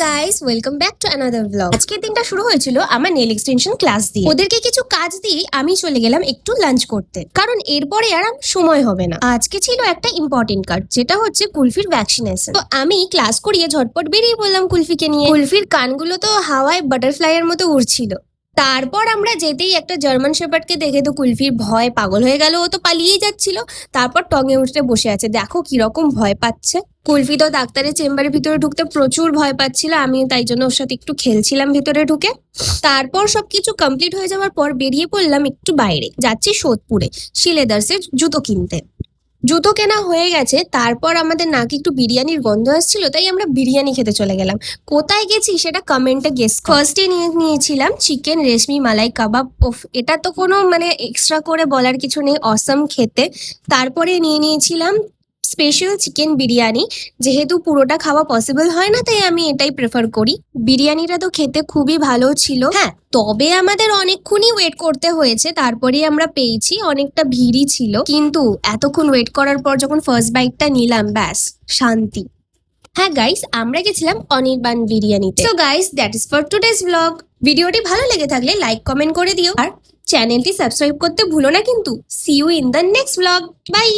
Guys, welcome back to another blog. আজকের দিনটা শুরু হয়েছিল আমার নেল এক্সটেনশন ক্লাস দিয়ে। ওদেরকে কিছু কাজ দিয়ে আমি চলে গেলাম একটু লাঞ্চ করতে, কারণ এরপরে আর সময় হবে না। আজকে ছিল একটা ইম্পর্টেন্ট কাজ, যেটা হচ্ছে কুলফির ভ্যাকসিনেশন। তো আমি ক্লাস করিয়ে ঝটপট বেরিয়ে পড়লাম কুলফিকে নিয়ে। কুলফির কানগুলো তো হাওয়ায় বাটারফ্লাই এর মতো উড়ছিল। তারপর আমরা যেতেই একটা জার্মান শেপার্ডকে দেখে তো কুলফির ভয় পাগল হয়ে গেল, ও তো পালিয়েই যাচ্ছিল। তারপর টঙে উঠতে বসে আছে, দেখো কিরকম ভয় পাচ্ছে। কুলফি তো ডাক্তারের চেম্বারের ভিতরে ঢুকতে প্রচুর ভয় পাচ্ছিল, আমিও তাই জন্য ওর সাথে একটু খেলছিলাম ভিতরে ঢুকে। তারপর সবকিছু কমপ্লিট হয়ে যাওয়ার পর বেরিয়ে পড়লাম একটু বাইরে, যাচ্ছি সোদপুরে শিলেদার্সের জুতো কিনতে। জুতো কেনা হয়ে গেছে, তারপর আমাদের নাকি একটু বিরিয়ানির গন্ধ আসছিল, তাই আমরা বিরিয়ানি খেতে চলে গেলাম। কোথায় গেছি সেটা কমেন্টে গেস। ফার্স্টে নিয়েছিলাম চিকেন রেশমি মালাই কাবাব। এটা তো কোনো এক্সট্রা করে বলার কিছু নেই, অসম খেতে। তারপরে নিয়েছিলাম স্পেশাল চিকেন বিরিয়ানি। যেহেতু পুরোটা খাওয়া পসিবল হয় না, তাই আমি এটাই প্রেফার করি। বিরিয়ানিটা তো খেতে খুবই ভালো ছিল। হ্যাঁ, তবে আমাদের অনেকক্ষণই ওয়েট করতে হয়েছে, তারপরে আমরা পেয়েছি। অনেকটা ভিড়ই ছিল, কিন্তু এতক্ষণ ওয়েট করার পর যখন ফার্স্ট বাইটটা নিলাম, ব্যাস শান্তি। হ্যাঁ গাইস, আমরা গেছিলাম অনির্বাণ বিরিয়ানিতে। So guys, that is for today's blog. ভিডিওটি ভালো লেগে থাকলে লাইক কমেন্ট করে দিও, আর চ্যানেলটি সাবস্ক্রাইব করতে ভুলো না কিন্তু। See you in the next blog. By.